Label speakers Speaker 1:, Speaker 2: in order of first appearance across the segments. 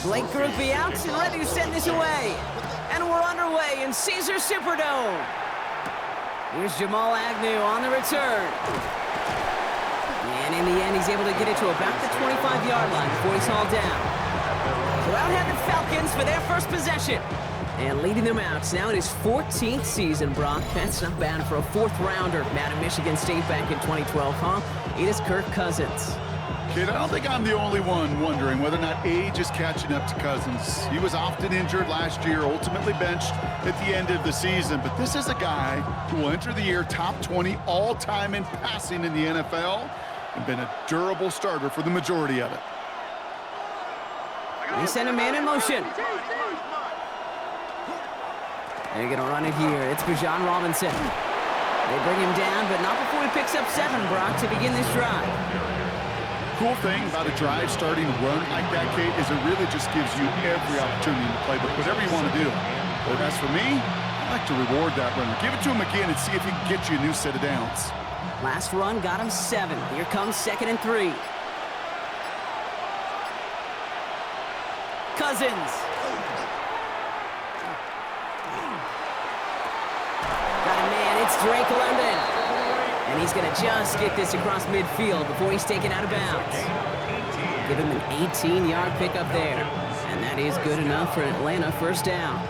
Speaker 1: Blake Groupie out and ready to send this away. And we're underway in Caesars Superdome. Here's Jamal Agnew on the return. And in the end, he's able to get it to about the 25-yard line before he's hauled down. So out head the Falcons for their first possession. And leading them out now in his 14th season, Brock. That's not bad for a fourth-rounder. Madden, Michigan State back in 2012, huh? It is Kirk Cousins.
Speaker 2: Kid, I don't think I'm the only one wondering whether or not age is catching up to Cousins. He was often injured last year, ultimately benched at the end of the season. But this is a guy who will enter the year top 20 all-time in passing in the NFL and been a durable starter for the majority of it.
Speaker 1: They send a man in motion. They're going to run it here. It's Bijan Robinson. They bring him down, but not before he picks up 7, Brock, to begin this drive.
Speaker 2: Cool thing about a drive starting run like that, Kate, is it really just gives you every opportunity to play whatever you want to do. But as for me, I like to reward that runner. Give it to him again and see if he can get you a new set of downs.
Speaker 1: Last run got him 7. Here comes 2nd and 3. Cousins. Got a man, it's Drake London. And he's going to just get this across midfield before he's taken out of bounds. Give him an 18-yard pickup there. And that is good enough for an Atlanta first down.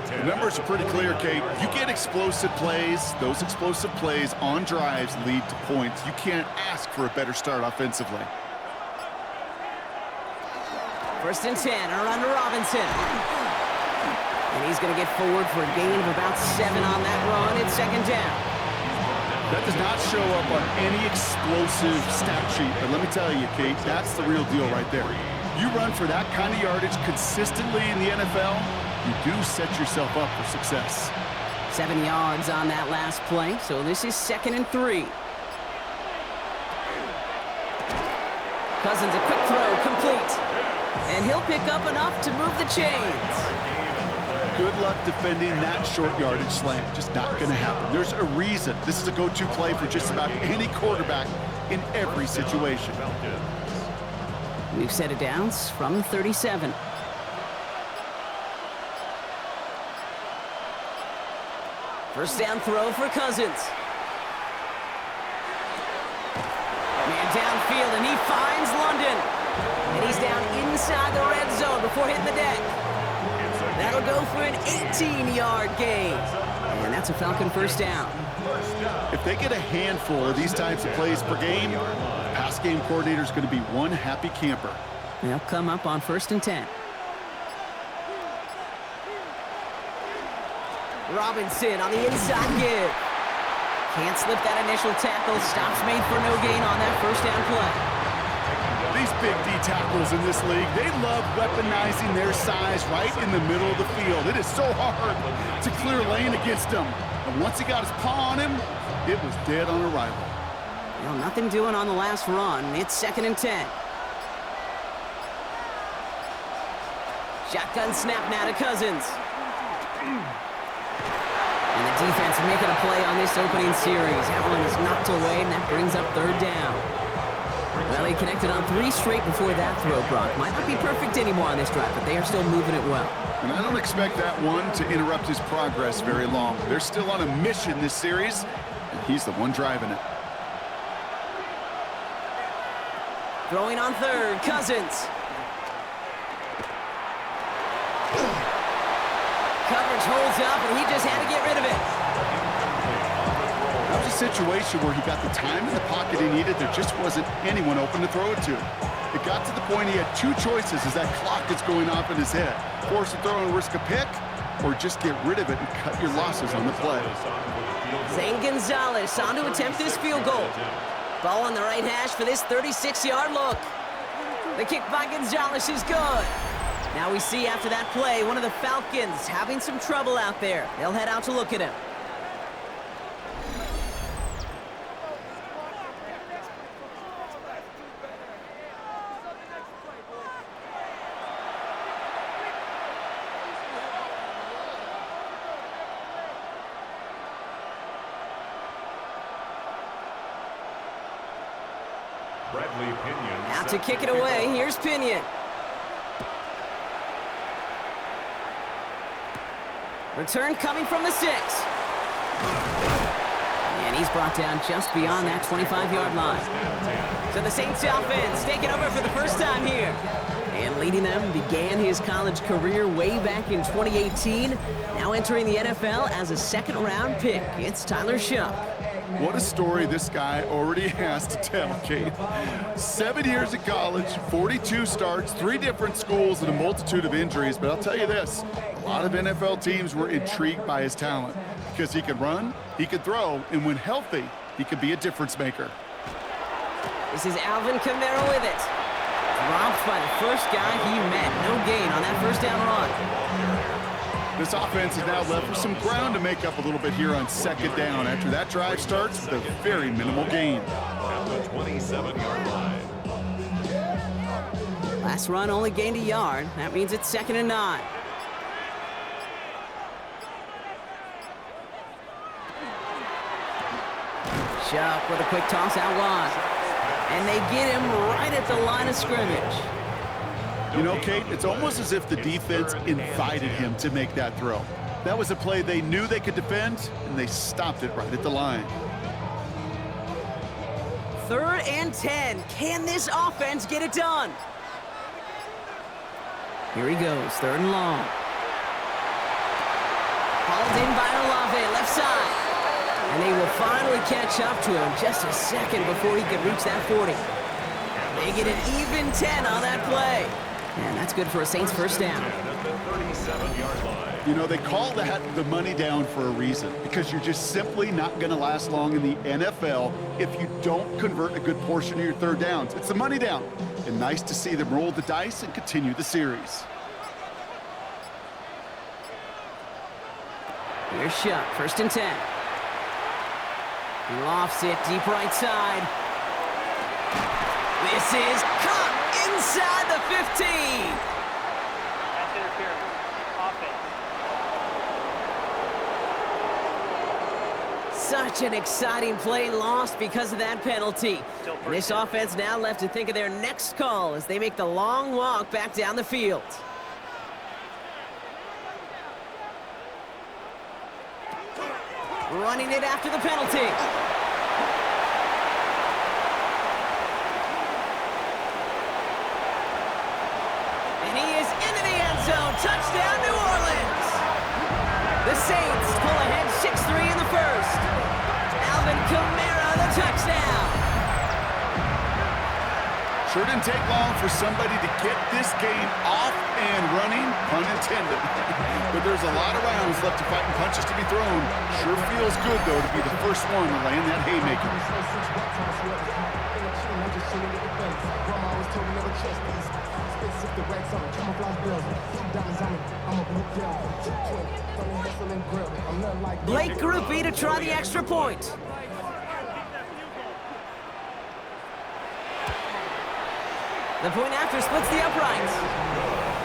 Speaker 2: The numbers are pretty clear, Kate. You get explosive plays. Those explosive plays on drives lead to points. You can't ask for a better start offensively.
Speaker 1: 1st and 10, around to Robinson. And he's going to get forward for a gain of about 7 on that run. It's 2nd down.
Speaker 2: That does not show up on any explosive stat sheet. But let me tell you, Kate, that's the real deal right there. You run for that kind of yardage consistently in the NFL, you do set yourself up for success.
Speaker 1: 7 yards on that last play, so this is 2nd and 3. Cousins, a quick throw, complete. And he'll pick up enough to move the chains.
Speaker 2: Good luck defending that short yardage slant. Just not going to happen. There's a reason. This is a go-to play for just about any quarterback in every situation.
Speaker 1: We've set it down from 37. First down throw for Cousins. Man downfield, and he finds London. And he's down inside the red zone before hitting the deck. That'll go for an 18-yard gain. And that's a Falcon first down.
Speaker 2: If they get a handful of these types of plays per game, the pass game coordinator is going to be one happy camper.
Speaker 1: They'll come up on 1st and 10. Robinson on the inside give. Can't slip that initial tackle. Stops made for no gain on that first down play.
Speaker 2: These big D tackles in this league, they love weaponizing their size right in the middle of the field. It is so hard to clear lane against them. And once he got his paw on him, it was dead on arrival.
Speaker 1: Well, nothing doing on the last run. It's 2nd and 10. Shotgun snap now to Cousins. And the defense making a play on this opening series. That one is knocked away, and that brings up 3rd down. Well, he connected on 3 straight before that throw, Brock. Might not be perfect anymore on this drive, but they are still moving it well.
Speaker 2: And I don't expect that one to interrupt his progress very long. They're still on a mission this series, and he's the one driving it.
Speaker 1: Throwing on 3rd, Cousins. Coverage holds up, and he just had to get rid of it.
Speaker 2: That was a situation where he got the time in the pocket he needed. There just wasn't anyone open to throw it to. It got to the point he had 2 choices as that clock is going off in his head. Force a throw and risk a pick, or just get rid of it and cut your losses on the play.
Speaker 1: Zane Gonzalez on to attempt this field goal. Ball on the right hash for this 36-yard look. The kick by Gonzalez is good. Now we see after that play, one of the Falcons having some trouble out there. They'll head out to look at him.
Speaker 3: Bradley Pinion.
Speaker 1: Out to kick it away. Here's Pinion. Return coming from the 6. And he's brought down just beyond that 25-yard line. So the Saints offense taking over for the first time here. And leading them began his college career way back in 2018. Now entering the NFL as a second-round pick. It's Tyler Shuck.
Speaker 2: What a story this guy already has to tell, Kate. 7 years at college, 42 starts, 3 different schools, and a multitude of injuries. But I'll tell you this, a lot of NFL teams were intrigued by his talent because he could run, he could throw, and when healthy, he could be a difference maker.
Speaker 1: This is Alvin Kamara with it. Dropped by the first guy he met. No gain on that first down run.
Speaker 2: This offense is now left with some ground to make up a little bit here on second down after that drive starts with a very minimal gain.
Speaker 3: At the 27-yard line.
Speaker 1: Last run only gained a yard. That means it's 2nd and 9. Shuck with a quick toss out wide. And they get him right at the line of scrimmage.
Speaker 2: You know, Kate, it's almost as if the defense invited him to make that throw. That was a play they knew they could defend, and they stopped it right at the line.
Speaker 1: 3rd and 10. Can this offense get it done? Here he goes, 3rd and long. Hauled in by Olave, left side. And they will finally catch up to him just a second before he can reach that 40. They get an even 10 on that play. And that's good for a Saints first down.
Speaker 2: You know, they call that the money down for a reason, because you're just simply not going to last long in the NFL if you don't convert a good portion of your 3rd downs. It's the money down. And nice to see them roll the dice and continue the series.
Speaker 1: Here's Shuck, 1st and 10. He lofts it deep right side. This is caught inside the 15.
Speaker 4: That's interference. Offense.
Speaker 1: Such an exciting play lost because of that penalty. And this offense now left to think of their next call as they make the long walk back down the field. Running it after the penalty. And he is into the end zone. Touchdown, New Orleans. The Saints pull ahead 6-3 in the first. Alvin Kamara, the touchdown.
Speaker 2: Sure didn't take long for somebody to get this game off and running, pun intended. But there's a lot of rounds left to fight and punches to be thrown. Sure feels good, though, to be the first one to land that haymaker.
Speaker 1: Blake Groupie to try the extra point. The point after splits the uprights.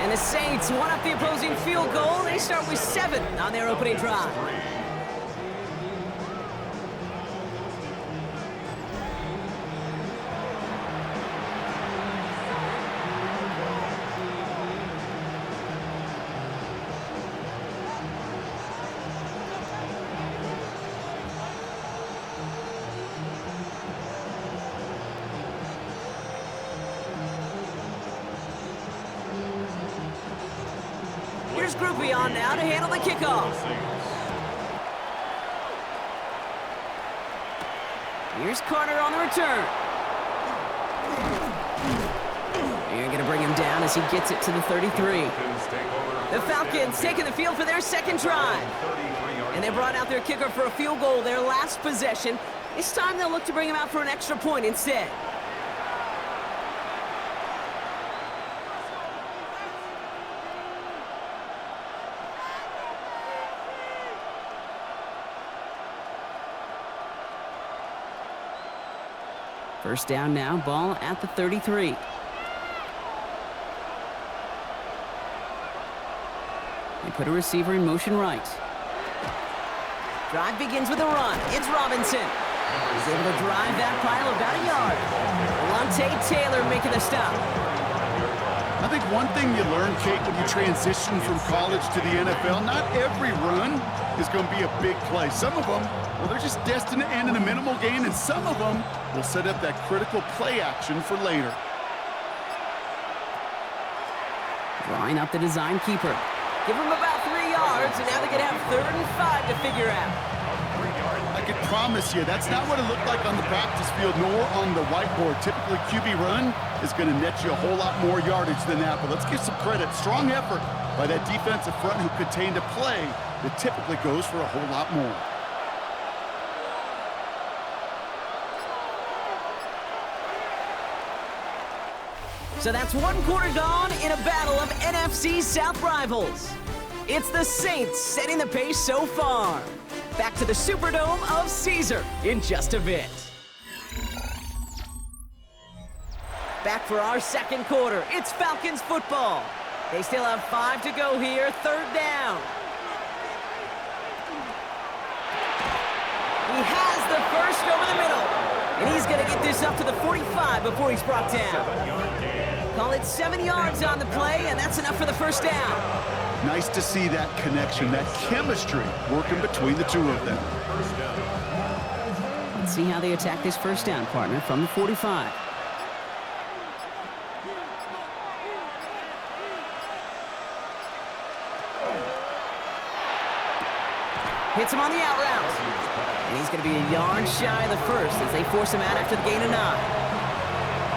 Speaker 1: And the Saints one up the opposing field goal. They start with 7 on their opening drive. Here's Groupie on now to handle the kickoff. Here's Carter on the return. You're going to bring him down as he gets it to the 33. The Falcons taking the field for their second drive. And they brought out their kicker for a field goal their last possession. This time they'll look to bring him out for an extra point instead. First down now, ball at the 33. They put a receiver in motion right. Drive begins with a run. It's Robinson. He's able to drive that pile about a yard. Alontae Taylor making the stop.
Speaker 2: I think one thing you learn, Kate, when you transition from college to the NFL, not every run is going to be a big play. Some of them, well, they're just destined to end in a minimal gain, and some of them will set up that critical play action for later.
Speaker 1: Drawing up the design keeper. Give him about 3 yards, and now they're going to have 3rd and 5 to figure out.
Speaker 2: I can promise you, that's not what it looked like on the practice field, nor on the whiteboard. Typically, QB run is going to net you a whole lot more yardage than that, but let's give some credit. Strong effort by that defensive front who contained a play that typically goes for a whole lot more.
Speaker 1: So that's 1 quarter gone in a battle of NFC South rivals. It's the Saints setting the pace so far. Back to the Superdome of Caesar in just a bit. Back for our second quarter. It's Falcons football. They still have 5 to go here, 3rd down. He has the first over the middle. And he's going to get this up to the 45 before he's brought down. Call it 7 yards on the play, and that's enough for the first down.
Speaker 2: Nice to see that connection, that chemistry working between the two of them.
Speaker 1: Let's see how they attack this first down, partner, from the 45. Hits him on the out route. And he's going to be a yard shy of the first as they force him out after the gain of 9.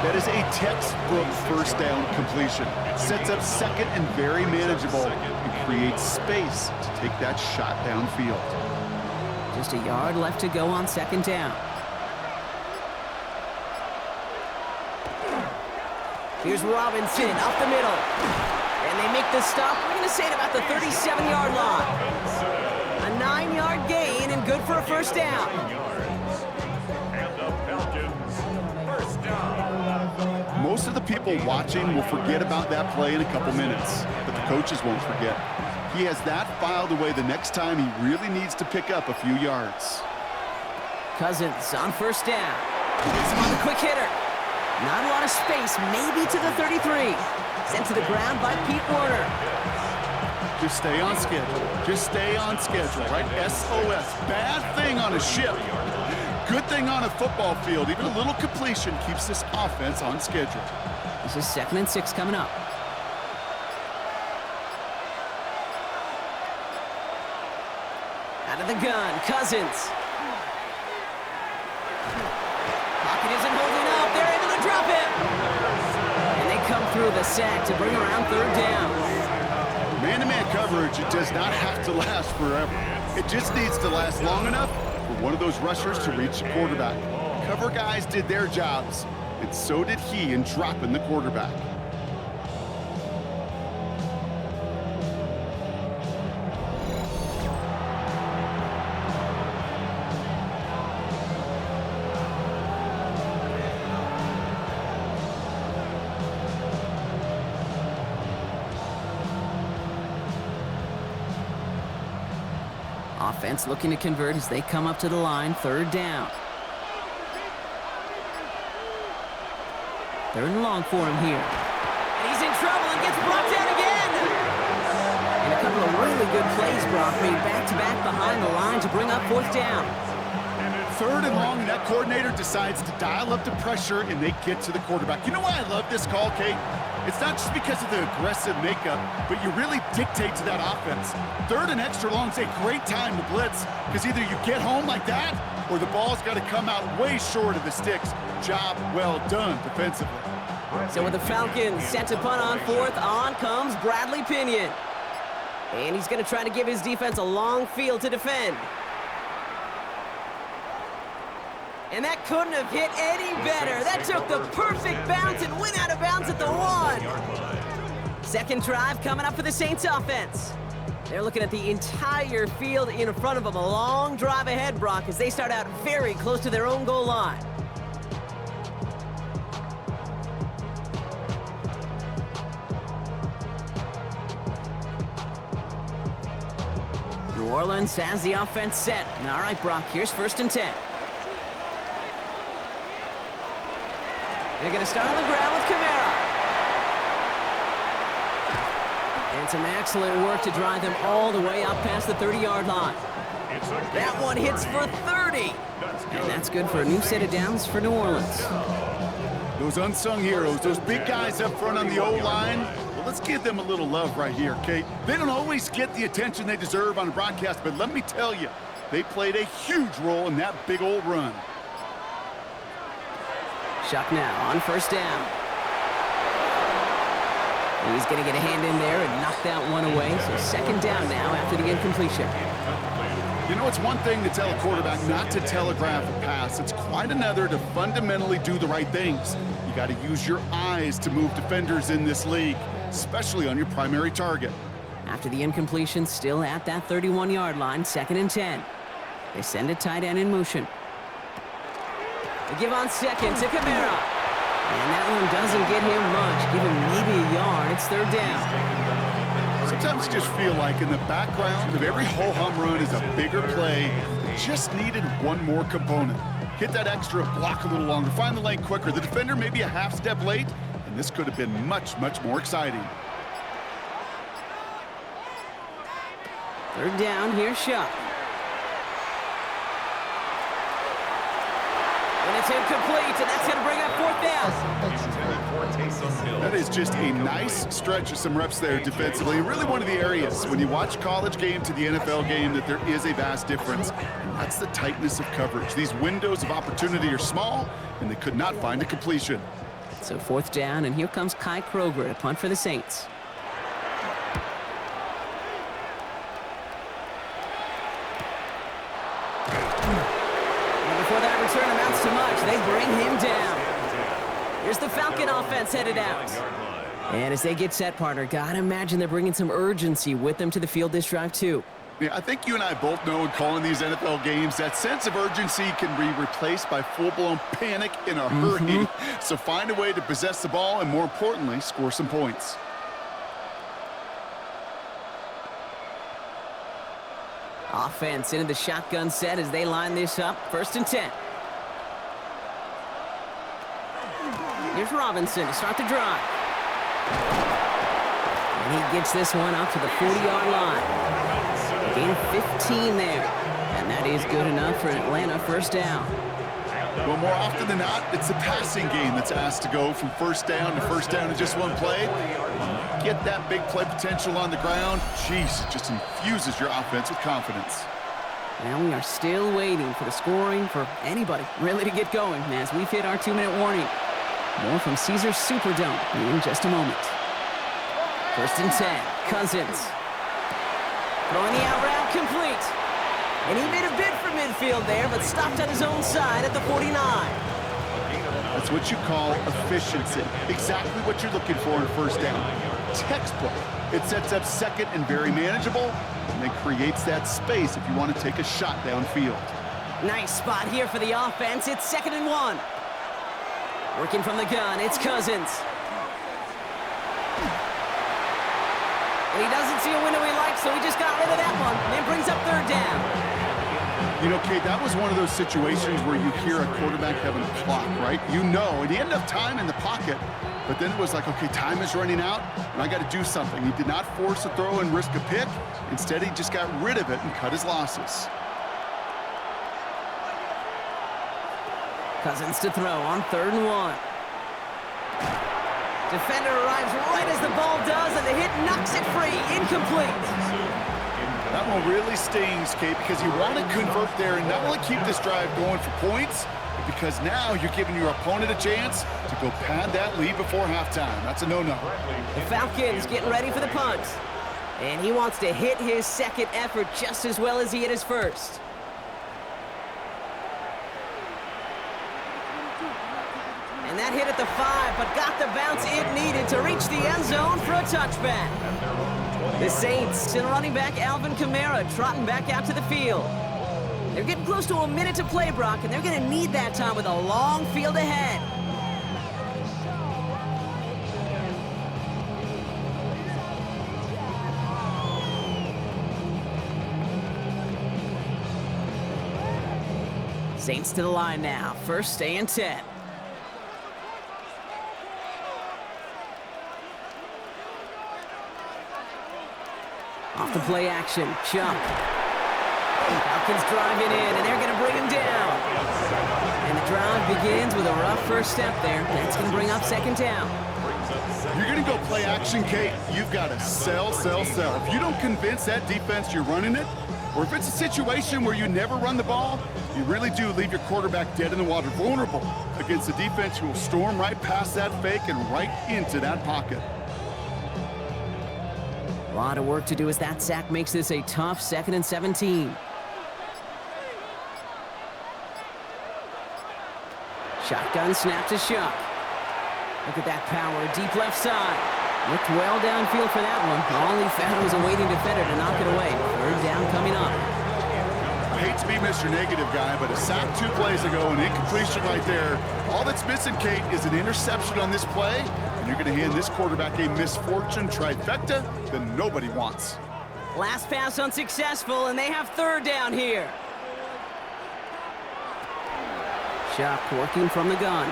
Speaker 2: That is a textbook first down completion. Sets up second and very manageable and creates space to take that shot downfield.
Speaker 1: Just a yard left to go on 2nd down. Here's Robinson up the middle. And they make the stop. We're going to say it about the 37-yard line. A 9-yard gain and good for a first down.
Speaker 3: And the Falcons, first down.
Speaker 2: Most of the people watching will forget about that play in a couple minutes, but the coaches won't forget. He has that filed away the next time he really needs to pick up a few yards.
Speaker 1: Cousins on first down. Gets him on the quick hitter. Not a lot of space, maybe to the 33. Sent to the ground by Pete Warner.
Speaker 2: Just stay on schedule. Just stay on schedule, right? SOS. Bad thing on a ship. Good thing on a football field. Even a little completion keeps this offense on schedule.
Speaker 1: This is 2nd and 6 coming up. Out of the gun, Cousins. Pocket isn't holding up. They're able to drop it. And they come through the sack to bring around 3rd down.
Speaker 2: Man-to-man coverage, it does not have to last forever. It just needs to last long enough for one of those rushers to reach the quarterback. Cover guys did their jobs, and so did he in dropping the quarterback.
Speaker 1: Offense looking to convert as they come up to the line, 3rd down. 3rd and long for him here. And he's in trouble and gets brought down again. And a couple of really good plays, Brock, made back-to-back behind the line to bring up 4th down.
Speaker 2: 3rd and long, and that coordinator decides to dial up the pressure, and they get to the quarterback. You know why I love this call, Kate? It's not just because of the aggressive makeup, but you really dictate to that offense. 3rd and extra long is a great time to blitz, because either you get home like that, or the ball's got to come out way short of the sticks. Job well done defensively.
Speaker 1: So with the Falcons set to punt on 4th, on comes Bradley Pinion. And he's going to try to give his defense a long field to defend. And that couldn't have hit any better. That took the perfect bounce and went out of bounds at the 1. 2nd drive coming up for the Saints offense. They're looking at the entire field in front of them. A long drive ahead, Brock, as they start out very close to their own goal line. New Orleans has the offense set. All right, Brock, here's 1st and 10. They're going to start on the ground with Kamara. And some excellent work to drive them all the way up past the 30-yard line. That one hits for 30. And that's good for a new set of downs for New Orleans.
Speaker 2: Those unsung heroes, those big guys up front on the O-line, well, let's give them a little love right here, Kate. They don't always get the attention they deserve on a broadcast, but let me tell you, they played a huge role in that big old run.
Speaker 1: Shuck now on first down. He's going to get a hand in there and knock that one away. So second down now after the incompletion.
Speaker 2: You know, it's one thing to tell a quarterback not to telegraph a pass. It's quite another to fundamentally do the right things. You got to use your eyes to move defenders in this league, especially on your primary target.
Speaker 1: After the incompletion, still at that 31-yard line, second and 10. They send a tight end in motion. They give on second to Kamara. And that one doesn't get him much. Give him maybe a yard. It's third down.
Speaker 2: Sometimes you just feel like in the background of every ho-hum run is a bigger play. It just needed one more component. Hit that extra block a little longer. Find the lane quicker. The defender may be a half step late, and this could have been much, much more exciting.
Speaker 1: Third down, here's Shuck. And it's incomplete, and that's going to bring up fourth down.
Speaker 2: That is just a nice stretch of some reps there defensively. Really one of the areas when you watch college game to the NFL game that there is a vast difference. And that's the tightness of coverage. These windows of opportunity are small, and they could not find a completion.
Speaker 1: So fourth down, and here comes Kai Kroger to punt for the Saints. And before that return amounts to much, they bring him down. Here's the Falcon offense headed out. And as they get set, partner, gotta imagine they're bringing some urgency with them to the field this drive, too.
Speaker 2: Yeah, I think you and I both know in calling these NFL games, that sense of urgency can be replaced by full-blown panic in a hurry. So find a way to possess the ball and, more importantly, score some points.
Speaker 1: Offense into the shotgun set as they line this up. First and 10. Here's Robinson to start the drive. And he gets this one up to the 40-yard line. Gain of 15 there. And that is good enough for an Atlanta first down.
Speaker 2: Well, more often than not, it's the passing game that's asked to go from first down to first down in just one play. Get that big play potential on the ground. Jeez, it just infuses your offense with confidence.
Speaker 1: Now we are still waiting for the scoring for anybody really to get going as we've hit our 2-minute warning. More from Caesars Superdome in just a moment. First and 10, Cousins. Throwing the out route complete. And he made a bid for midfield there, but stopped on his own side at the 49.
Speaker 2: That's what you call efficiency. Exactly what you're looking for in first down. Textbook. It sets up second and very manageable, and then creates that space if you want to take a shot downfield.
Speaker 1: Nice spot here for the offense. It's second and 1. Working from the gun, it's Cousins. And he doesn't see a window he likes, so he just got rid of that one. And brings up third down.
Speaker 2: You know, Kate, that was one of those situations where you hear a quarterback having a clock, right? You know, and he had enough time in the pocket, but then it was like, okay, time is running out, and I got to do something. He did not force a throw and risk a pick. Instead, he just got rid of it and cut his losses.
Speaker 1: Cousins to throw on third and 1. Defender arrives right as the ball does, and the hit knocks it free. Incomplete.
Speaker 2: That one really stings, Kate, because you want to convert there and not only keep this drive going for points, but because now you're giving your opponent a chance to go pad that lead before halftime. That's a no-no.
Speaker 1: The Falcons getting ready for the punt. And he wants to hit his second effort just as well as he hit his first. And that hit at the 5, but got the bounce it needed to reach the end zone for a touchback. The Saints send running back Alvin Kamara trotting back out to the field. They're getting close to a minute to play, Brock, and they're going to need that time with a long field ahead. Saints to the line now. First and 10. Off the play action, Chuck. Falcons driving in, and they're going to bring him down. And the drive begins with a rough first step there. That's going to bring up second down.
Speaker 2: You're going to go play action, Kate. You've got to sell. If you don't convince that defense you're running it, or if it's a situation where you never run the ball, you really do leave your quarterback dead in the water, vulnerable against a defense who will storm right past that fake and right into that pocket.
Speaker 1: A lot of work to do as that sack makes this a tough 2nd and 17. Shotgun snap to Shuck. Look at that power, deep left side. Looked well downfield for that one. All he found was a waiting defender to knock it away. 3rd down coming up.
Speaker 2: I hate to be Mr. Negative guy, but a sack 2 plays ago, an incompletion right there. All that's missing, Kate, is an interception on this play, and you're going to hand this quarterback a misfortune trifecta that nobody wants.
Speaker 1: Last pass unsuccessful, and they have 3rd down here. Shuck working from the gun.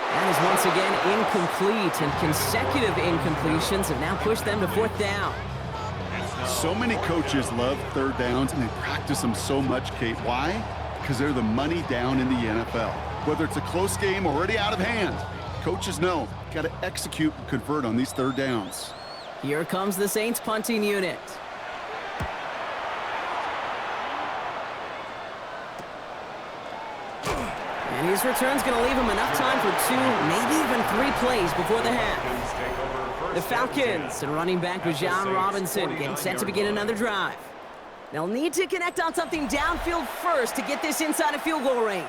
Speaker 1: That is once again incomplete, and consecutive incompletions have now pushed them to 4th down.
Speaker 2: So many coaches love 3rd downs, and they practice them so much, Kate. Why? Because they're the money down in the NFL. Whether it's a close game already out of hand, coaches know got to execute and convert on these 3rd downs.
Speaker 1: Here comes the Saints punting unit. And his return's going to leave him enough time for 2, maybe even 3 plays before the half. The Falcons and running back Bijan Robinson getting set to begin another drive. They'll need to connect on something downfield first to get this inside of field goal range.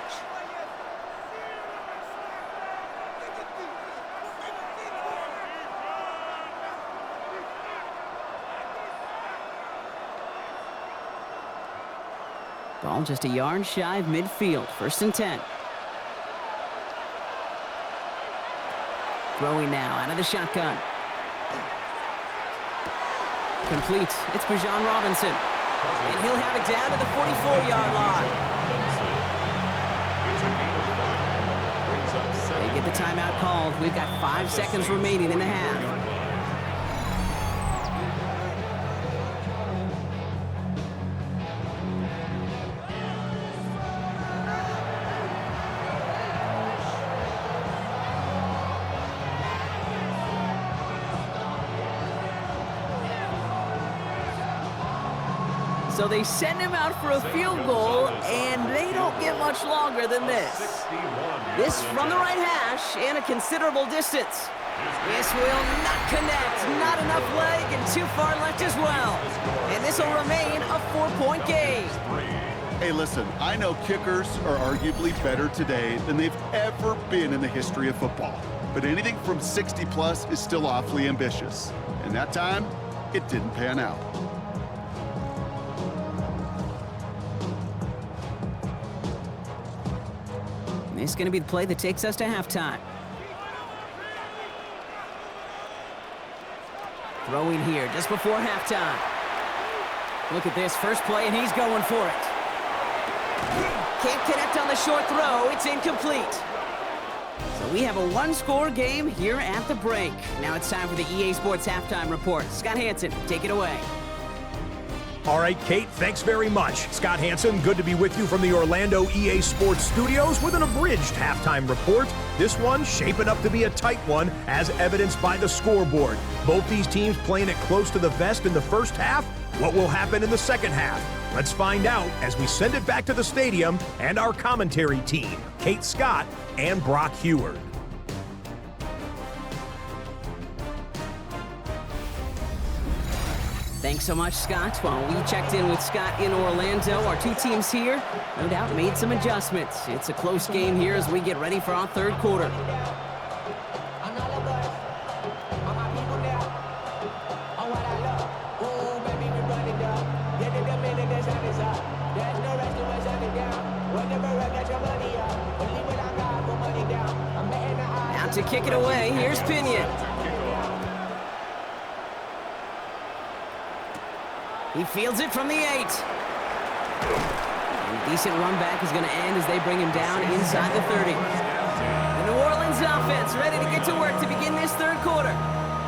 Speaker 1: Ball just a yard shy of midfield, 1st and 10. Throwing now out of the shotgun. Complete. It's Bijan Robinson. And he'll have it down to the 44-yard line. They get the timeout called. We've got 5 seconds remaining in the half. So they send him out for a field goal, and they don't get much longer than this. This from the right hash and a considerable distance. This will not connect. Not enough leg and too far left as well. And this will remain a 4-point game.
Speaker 2: Hey, listen, I know kickers are arguably better today than they've ever been in the history of football. But anything from 60-plus is still awfully ambitious. And that time, it didn't pan out.
Speaker 1: This is going to be the play that takes us to halftime. Throwing here just before halftime. Look at this first play, and he's going for it. Can't connect on the short throw. It's incomplete. So we have a 1-score game here at the break. Now it's time for the EA Sports Halftime Report. Scott Hansen, take it away.
Speaker 5: All right, Kate, thanks very much. Scott Hansen, good to be with you from the Orlando EA Sports Studios with an abridged halftime report. This one shaping up to be a tight one, as evidenced by the scoreboard. Both these teams playing it close to the vest in the first half. What will happen in the second half? Let's find out as we send it back to the stadium and our commentary team, Kate Scott and Brock Heward.
Speaker 1: Thanks so much, Scott. While we checked in with Scott in Orlando, our 2 teams here, no doubt, made some adjustments. It's a close game here as we get ready for our 3rd quarter. Now to kick it away, here's Pinion. He fields it from the 8. And a decent run back is going to end as they bring him down inside the 30. The New Orleans offense ready to get to work to begin this 3rd quarter.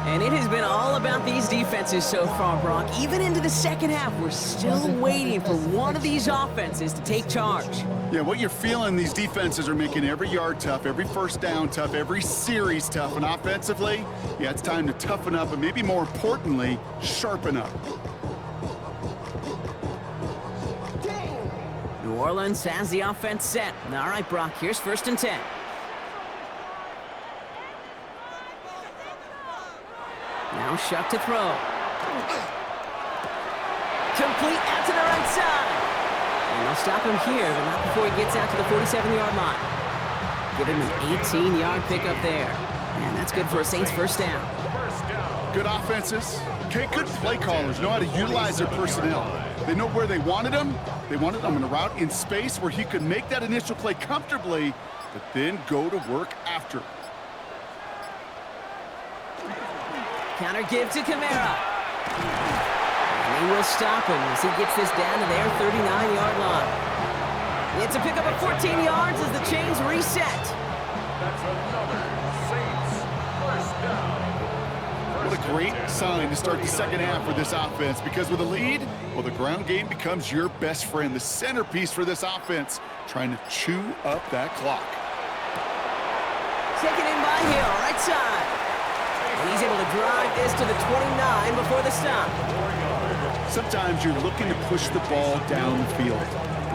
Speaker 1: And it has been all about these defenses so far, Brock. Even into the second half, we're still waiting for one of these offenses to take charge.
Speaker 2: Yeah, what you're feeling, these defenses are making every yard tough, every first down tough, every series tough. And offensively, yeah, it's time to toughen up and maybe more importantly, sharpen up.
Speaker 1: New Orleans has the offense set. All right, Brock, here's 1st and 10. Now Shuck to throw. Complete out to the right side. And they'll stop him here, but not before he gets out to the 47-yard line. Give him an 18-yard pickup there. And that's good for a Saints first down.
Speaker 2: Good offenses. Okay, good play callers know how to utilize their personnel. They know where they wanted him. They wanted him in a route in space where he could make that initial play comfortably, but then go to work after.
Speaker 1: Counter give to Kamara. And they will stop him as he gets this down to their 39-yard line. It's a pickup of 14 yards as the chains reset.
Speaker 3: That's another Saints first down.
Speaker 2: What a great sign to start the second half for this offense, because with a lead, well, the ground game becomes your best friend, the centerpiece for this offense, trying to chew up that clock.
Speaker 1: Taken in by Hill, right side. And he's able to drive this to the 29 before the stop.
Speaker 2: Sometimes you're looking to push the ball down the field.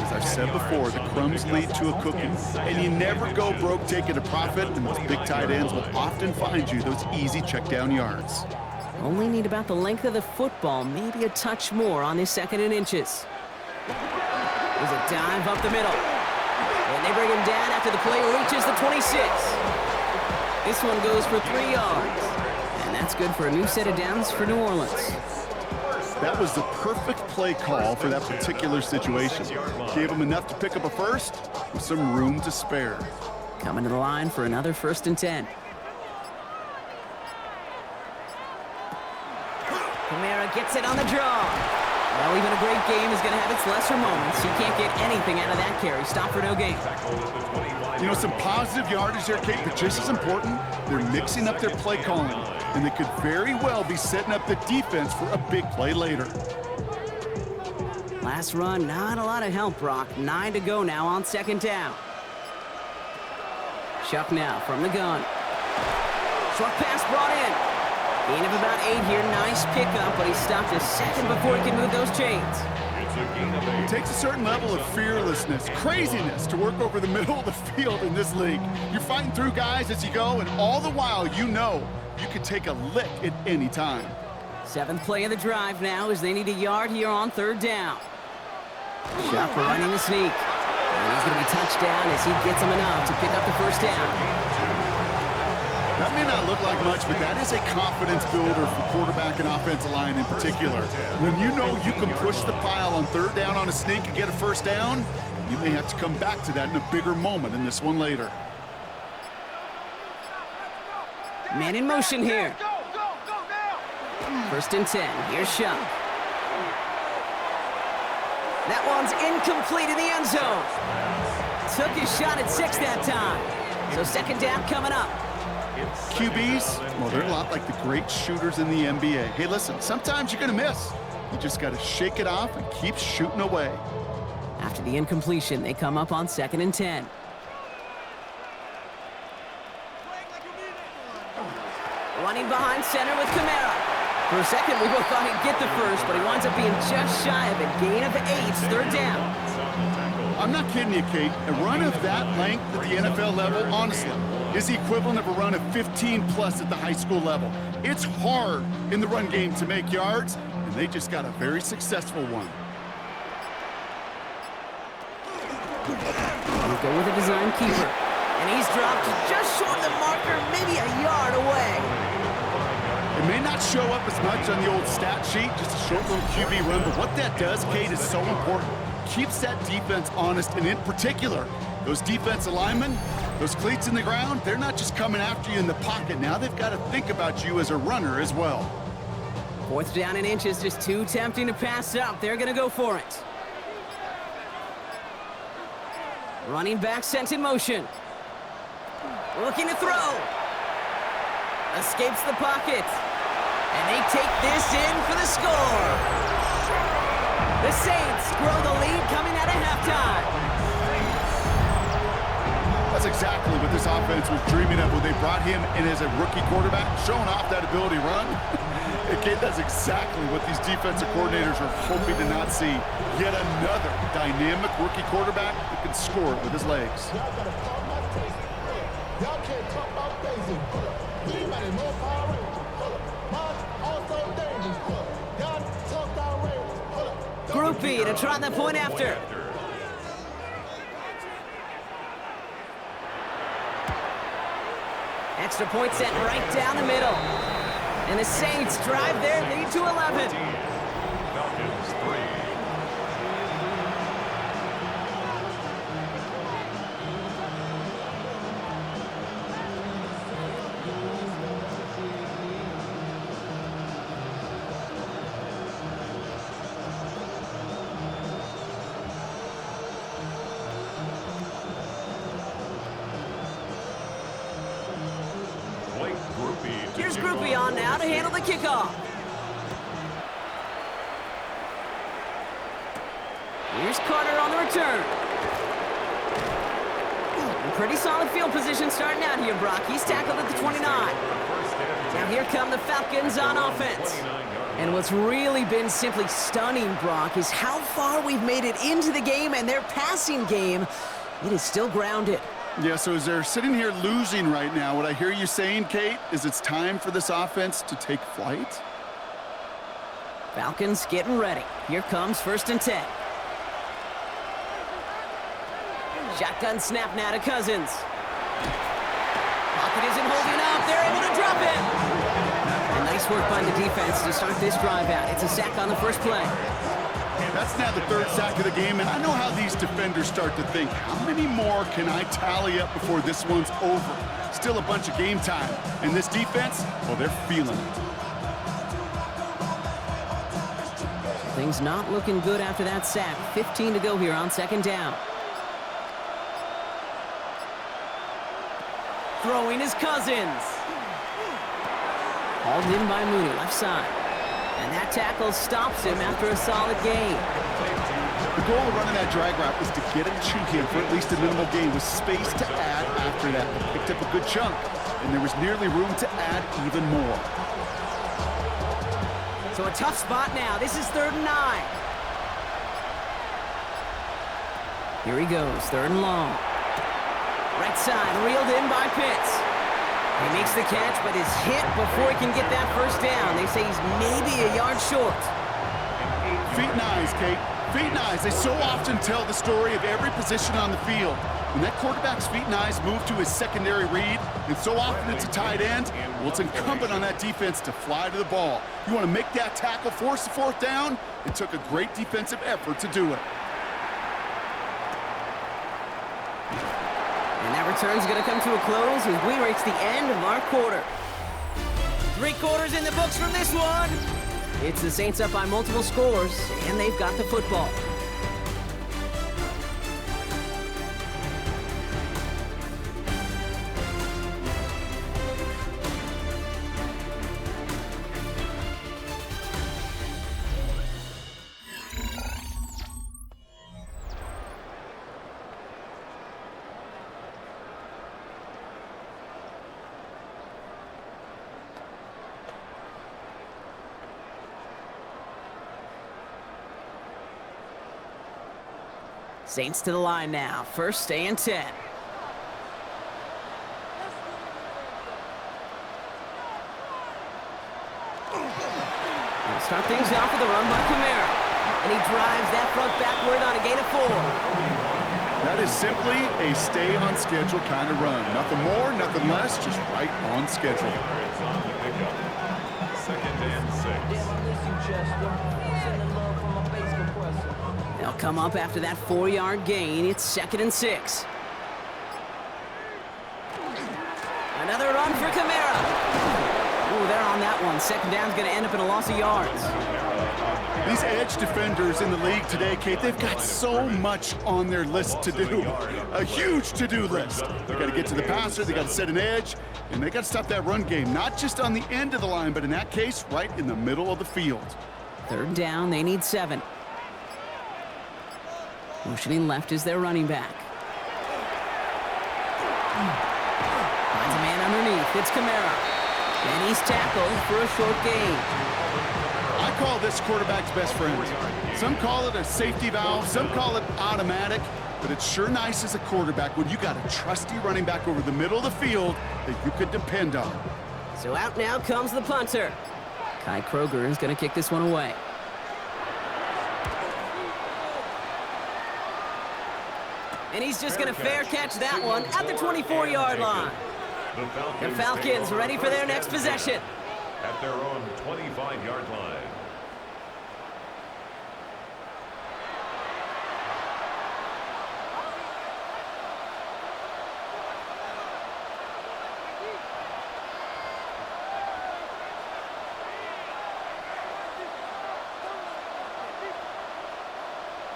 Speaker 2: As I've said before, the crumbs lead to a cookie. And you never go broke taking a profit, and those big tight ends will often find you those easy check down yards.
Speaker 1: Only need about the length of the football, maybe a touch more on this 2nd and inches. There's a dive up the middle. And they bring him down after the play reaches the 26. This one goes for 3 yards. And that's good for a new set of downs for New Orleans.
Speaker 2: That was the perfect play call for that particular situation. Gave him enough to pick up a first with some room to spare.
Speaker 1: Coming to the line for another 1st and 10. Kamara gets it on the draw. Well, even a great game is going to have its lesser moments. He can't get anything out of that carry. Stop for no gain.
Speaker 2: You know, some positive yardage there, Kate, but just as important, they're mixing up their play calling, and they could very well be setting up the defense for a big play later.
Speaker 1: Last run, not a lot of help, Brock. 9 to go now on 2nd down. Shuck now from the gun. Short pass brought in. Gain of about 8 here. Nice pickup, but he stopped a second before he can move those chains.
Speaker 2: It takes a certain level of fearlessness, craziness to work over the middle of the field in this league. You're fighting through guys as you go, and all the while you know you can take a lick at any time.
Speaker 1: 7th play of the drive now as they need a yard here on 3rd down. Shuck running the sneak. And he's going to be touched down as he gets him enough to pick up the first down.
Speaker 2: That may not look like much, but that is a confidence builder for quarterback and offensive line in particular. When you know you can push the pile on 3rd down on a sneak and get a first down, you may have to come back to that in a bigger moment in this one later.
Speaker 1: Man in motion here. 1st and 10. Here's Shuck. That one's incomplete in the end zone. Took his shot at 6 that time. So 2nd down coming up.
Speaker 2: QBs, well, they're a lot like the great shooters in the NBA. Hey, listen, sometimes you're going to miss. You just got to shake it off and keep shooting away.
Speaker 1: After the incompletion, they come up on 2nd and 10. Running behind center with Kamara. For a second, we both thought he'd get the first, but he winds up being just shy of a gain of 8. 3rd down.
Speaker 2: I'm not kidding you, Kate. A run of that length at the NFL level, honestly, is the equivalent of a run of 15+ at the high school level. It's hard in the run game to make yards, and they just got a very successful one.
Speaker 1: We'll go with a design keeper. And he's dropped just short of the marker, maybe a yard away.
Speaker 2: It may not show up as much on the old stat sheet, just a short little QB run, but what that does, Kate, is so important. Keeps that defense honest, and in particular, those defensive linemen, those cleats in the ground, they're not just coming after you in the pocket. Now they've got to think about you as a runner as well.
Speaker 1: 4th down and inches, just too tempting to pass up. They're going to go for it. Running back sent in motion. Looking to throw. Escapes the pocket. take this in for the score. The Saints grow the lead coming out of halftime.
Speaker 2: That's exactly what this offense was dreaming of when they brought him in as a rookie quarterback, showing off that ability to run. Again, that's exactly what these defensive coordinators are hoping to not see. Yet another dynamic rookie quarterback who can score it with his legs.
Speaker 6: Y'all can't talk about basic. Anybody more power range? Also dangerous. Y'all talk about range.
Speaker 1: Group B to try the point after. Extra point set right down the middle. And the Saints drive their lead to 11.
Speaker 3: Falcons 3.
Speaker 1: Here's Group B on now to handle the kickoff. Here's Carter on the return. Pretty solid field position starting out here, Brock. He's tackled at the 29. Now here come the Falcons on offense. And what's really been simply stunning, Brock, is how far we've made it into the game, and their passing game, it is still grounded.
Speaker 2: Yeah, so as they're sitting here losing right now, what I hear you saying, Kate, is it's time for this offense to take flight?
Speaker 1: Falcons getting ready. Here comes 1st and 10. Shotgun snap now to Cousins. Pocket isn't holding up. They're able to drop it. And nice work by the defense to start this drive out. It's a sack on the first play.
Speaker 2: That's now the 3rd sack of the game, and I know how these defenders start to think, how many more can I tally up before this one's over? Still a bunch of game time. And this defense, well, they're feeling it.
Speaker 1: Things not looking good after that sack. 15 to go here on 2nd down. Throwing is Cousins. Hauled in by Mooney, left side. And that tackle stops him after a solid gain.
Speaker 2: The goal of running that drag route is to get it to him for at least a minimal gain with space to add after that. They picked up a good chunk, and there was nearly room to add even more.
Speaker 1: So a tough spot now. This is 3rd and 9. Here he goes, 3rd and long. Right side, reeled in by Pitts. He makes the catch, but is hit before he can get that 1st down. They say he's maybe a yard short.
Speaker 2: Feet and eyes, Kate. Feet and eyes. They so often tell the story of every position on the field. When that quarterback's feet and eyes move to his secondary read, and so often it's a tight end, well, it's incumbent on that defense to fly to the ball. You want to make that tackle, force the 4th down? It took a great defensive effort to do it.
Speaker 1: And that return's going to come to a close as we reach the end of our quarter. 3 quarters in the books from this one. It's the Saints up by multiple scores, and they've got the football. Saints to the line now. 1st and 10. We'll start things off with a run by Kamara. And he drives that front backward on a gain of 4.
Speaker 2: That is simply a stay on schedule kind of run. Nothing more, nothing less, just right on schedule.
Speaker 3: 2nd and 6.
Speaker 1: They'll come up after that 4-yard gain. It's 2nd and 6. Another run for Kamara. Ooh, they're on that one. Second down's going to end up in a loss of yards.
Speaker 2: These edge defenders in the league today, Kate, they've got so much on their list to do. A huge to-do list. They got to get to the passer, they got to set an edge, and they got to stop that run game, not just on the end of the line, but in that case, right in the middle of the field.
Speaker 1: Third down, they need 7. Motioning left is their running back. Finds a man underneath. It's Kamara. And he's tackled for a short gain.
Speaker 2: I call this quarterback's best friend. Some call it a safety valve, some call it automatic, but it's sure nice as a quarterback when you got a trusty running back over the middle of the field that you could depend on.
Speaker 1: So out now comes the punter. Kai Kroger is going to kick this one away. And he's just going to fair catch that one at the 24-yard line. The Falcons ready for their next possession.
Speaker 3: At their own 25-yard line.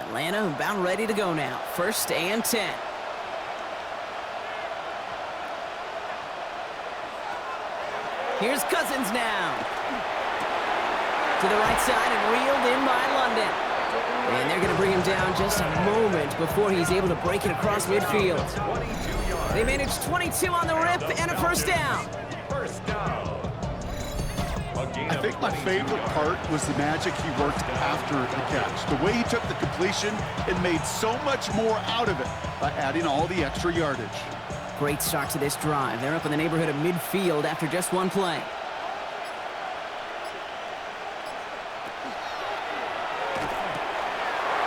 Speaker 1: Atlanta about ready to go now. 1st and 10. Here's Cousins now. To the right side and reeled in by London. And they're going to bring him down just a moment before he's able to break it across midfield. They managed 22 on the rip and a 1st down.
Speaker 3: First down.
Speaker 2: I think my favorite part was the magic he worked after the catch. The way he took the completion and made so much more out of it by adding all the extra yardage.
Speaker 1: Great start to this drive. They're up in the neighborhood of midfield after just one play.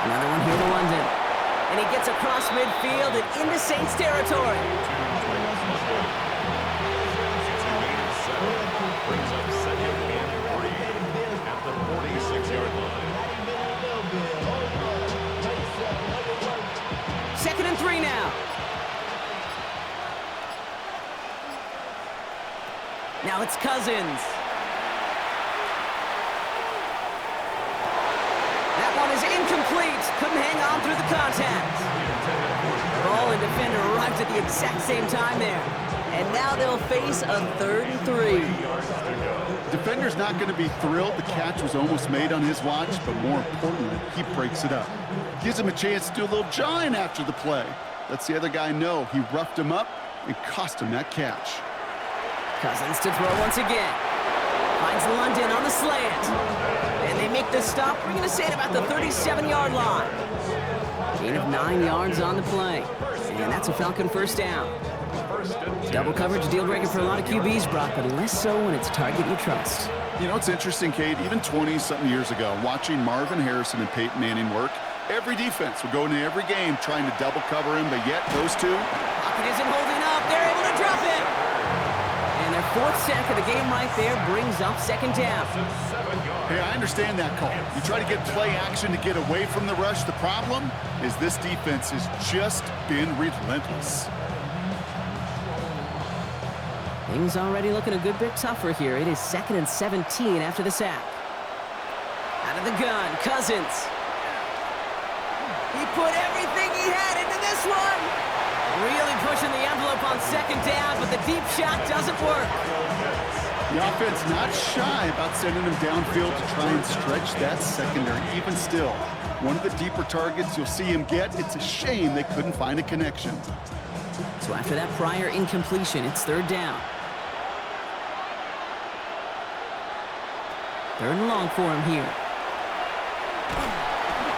Speaker 1: Another one here to London. And he gets across midfield and into Saints territory.
Speaker 3: Brings up 2nd and 3 at the 46-yard line.
Speaker 1: 2nd and 3 now. Now it's Cousins. That one is incomplete. Couldn't hang on through the contact. Ball and defender arrived at the exact same time there. And now they'll face a 3rd and 3.
Speaker 2: Defender's not going to be thrilled the catch was almost made on his watch, but more importantly, he breaks it up. Gives him a chance to do a little jawing after the play. Lets the other guy know he roughed him up and cost him that catch.
Speaker 1: Cousins to throw once again. Finds London on the slant. And they make the stop. We're going to say it about the 37-yard line. Gain of 9 yards on the play. And that's a Falcon 1st down. Double coverage deal breaker for a lot of QBs, Brock, but less so when it's target you trust.
Speaker 2: You know, it's interesting, Kate, even 20-something years ago, watching Marvin Harrison and Peyton Manning work, every defense would go into every game trying to double cover him, but yet those two...
Speaker 1: Pocket isn't holding up. They're able to drop it. And their 4th sack of the game right there brings up 2nd down.
Speaker 2: Hey, I understand that call. You try to get play action to get away from the rush. The problem is this defense has just been relentless.
Speaker 1: Things already looking a good bit tougher here. It is 2nd and 17 after the sack. Out of the gun, Cousins. He put everything he had into this one. Really pushing the envelope on 2nd down, but the deep shot doesn't work.
Speaker 2: The offense not shy about sending him downfield to try and stretch that secondary. Even still, one of the deeper targets you'll see him get. It's a shame they couldn't find a connection.
Speaker 1: So after that prior incompletion, it's 3rd down. 3rd and long for him here.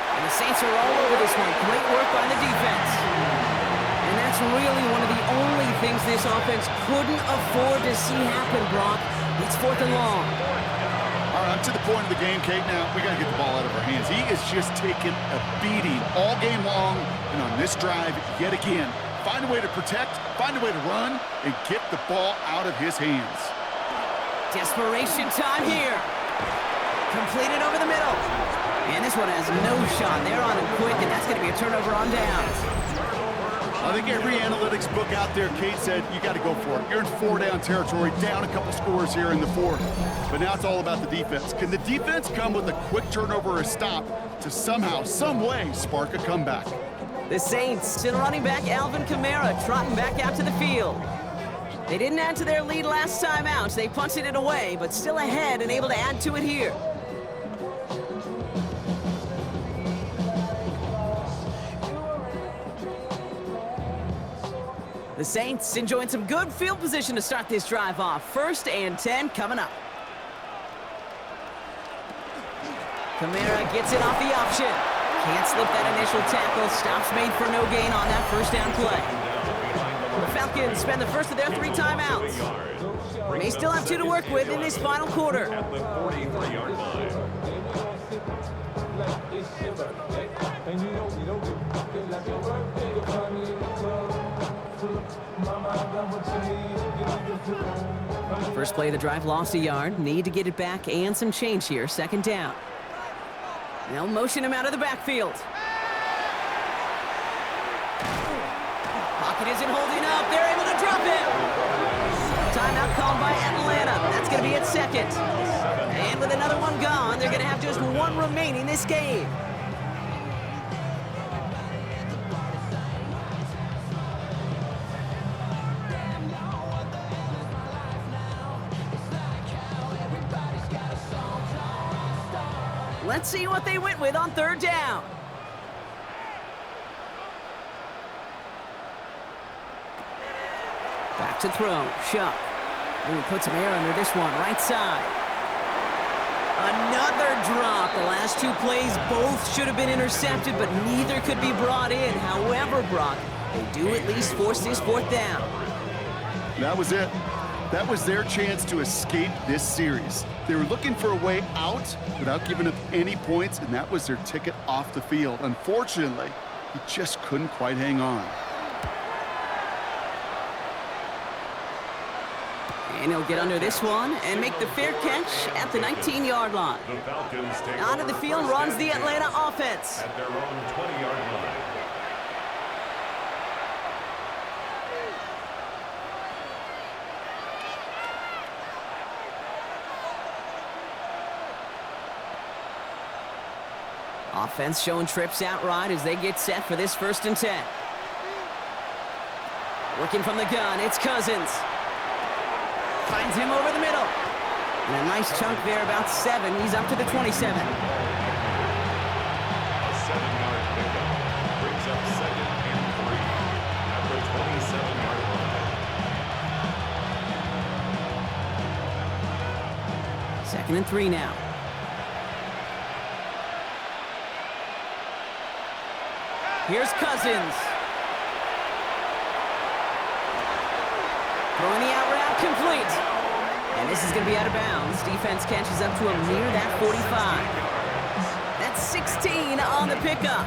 Speaker 1: And the Saints are all over this one. Great work by the defense. And that's really one of the only things this offense couldn't afford to see happen, Brock. It's 4th and long.
Speaker 2: All right, up to the point of the game, Kate. Now, we got to get the ball out of our hands. He is just taking a beating all game long. And on this drive, yet again, find a way to protect, find a way to run, and get the ball out of his hands.
Speaker 1: Desperation time here. Completed over the middle. And this one has no shot. They're on him quick, and that's going to be a turnover on downs.
Speaker 2: I think every analytics book out there, Kate said, you got to go for it. You're in 4-down territory, down a couple scores here in the fourth. But now it's all about the defense. Can the defense come with a quick turnover or a stop to somehow, some way, spark a comeback?
Speaker 1: The Saints send running back Alvin Kamara trotting back out to the field. They didn't add to their lead last time out. They punted it away, but still ahead and able to add to it here. The Saints enjoying some good field position to start this drive off. 1st and 10 coming up. Kamara gets it off the option. Can't slip that initial tackle. Stops made for no gain on that 1st down play. The Falcons spend the first of their 3 timeouts. They may still have 2 to work with in this final quarter.
Speaker 3: At the 43-yard line.
Speaker 1: First play of the drive lost a yard. Need to get it back and some change here. 2nd down. They'll motion him out of the backfield. Pocket isn't holding up. They're able to drop it. Timeout called by Atlanta. That's going to be its 2nd. And with another one gone, they're going to have just 1 remaining this game. Let's see what they went with on 3rd down. Back to throw. Shuck. Ooh, puts some air under this one. Right side. Another drop. The last 2 plays both should have been intercepted, but neither could be brought in. However, Brock, they do at least force this 4th down.
Speaker 2: That was it. That was their chance to escape this series. They were looking for a way out without giving up any points, and that was their ticket off the field. Unfortunately, he just couldn't quite hang on.
Speaker 1: And he'll get under this one and make the fair catch at the 19-yard line.
Speaker 3: The Falcons take
Speaker 1: Out of the field runs the Atlanta offense.
Speaker 3: at their own 20-yard line.
Speaker 1: Offense showing trips out right as they get set for this 1st and 10. Working from the gun, it's Cousins. Finds him over the middle. And a nice chunk there, about 7. He's up to the 27.
Speaker 3: A 7-yard pickup brings up 2nd and 3 at the 27-yard line.
Speaker 1: 2nd and 3 now. Here's Cousins. Throwing the out route complete. And this is going to be out of bounds. Defense catches up to him near that 45. That's 16 on the pickup.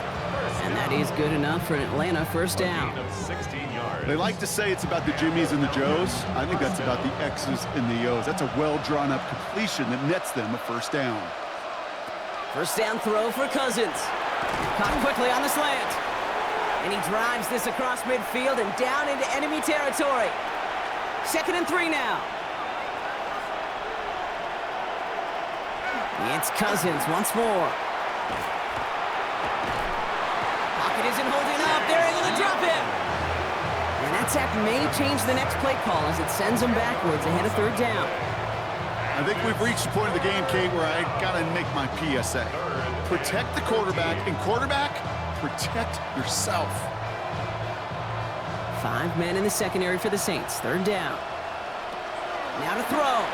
Speaker 1: And that is good enough for an Atlanta 1st down.
Speaker 3: Of 16 yards.
Speaker 2: They like to say it's about the Jimmies and the Joes. I think that's about the X's and the O's. That's a well-drawn-up completion that nets them a 1st down.
Speaker 1: 1st down throw for Cousins. Caught quickly on the slant. And he drives this across midfield and down into enemy territory. 2nd and 3 now. It's Cousins once more. Pocket isn't holding up. They're able to drop it. And that sack may change the next play call as it sends them backwards ahead of 3rd down.
Speaker 2: I think we've reached the point of the game, Kate, where I got to make my PSA. Protect the quarterback, and quarterback, protect yourself.
Speaker 1: 5 men in the secondary for the Saints. 3rd down. Now to throw.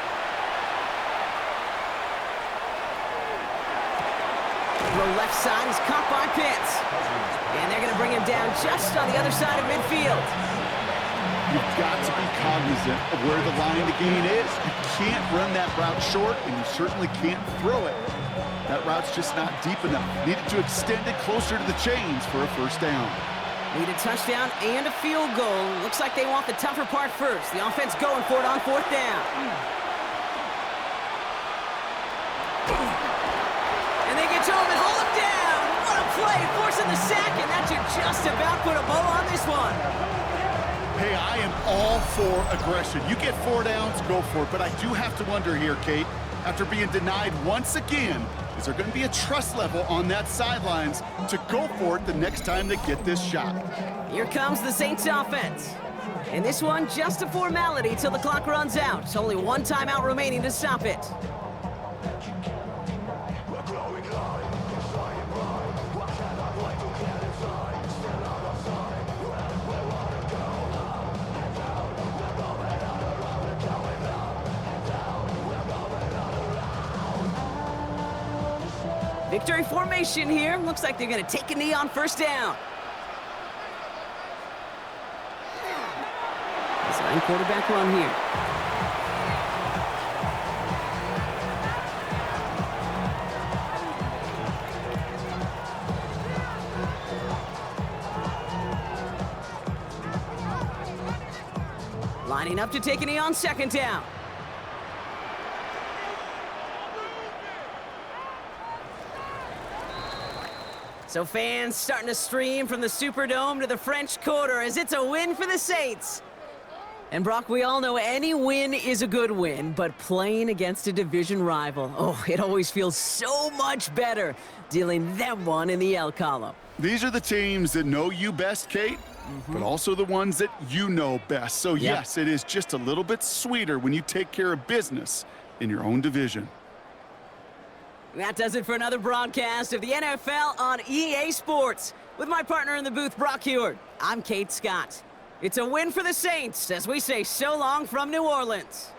Speaker 1: Throw left side is caught by Pitts. And they're going to bring him down just on the other side of midfield.
Speaker 2: You've got to be cognizant of where the line to gain is. You can't run that route short, and you certainly can't throw it. That route's just not deep enough. Needed to extend it closer to the chains for a 1st down.
Speaker 1: Need a touchdown and a field goal. Looks like they want the tougher part first. The offense going for it on 4th down. And they get home and hold him down. What a play play, forcing the sack, and that should just about put a bow on this one.
Speaker 2: Hey, I am all for aggression. You get 4 downs, go for it. But I do have to wonder here, Kate, after being denied once again, is there going to be a trust level on that sidelines to go for it the next time they get this shot?
Speaker 1: Here comes the Saints offense. And this one, just a formality till the clock runs out. It's only one timeout remaining to stop it. Victory formation here. Looks like they're going to take a knee on first down. Design quarterback run here. Lining up to take a knee on second down. So fans starting to stream from the Superdome to the French Quarter as it's a win for the Saints. And Brock, we all know any win is a good win, but playing against a division rival, oh, it always feels so much better dealing them one in the L column.
Speaker 2: These are the teams that know you best, Kate, but also the ones that you know best. So yes, it is just a little bit sweeter when you take care of business in your own division.
Speaker 1: That does it for another broadcast of the NFL on EA Sports. With my partner in the booth, Brock Heward, I'm Kate Scott. It's a win for the Saints as we say so long from New Orleans.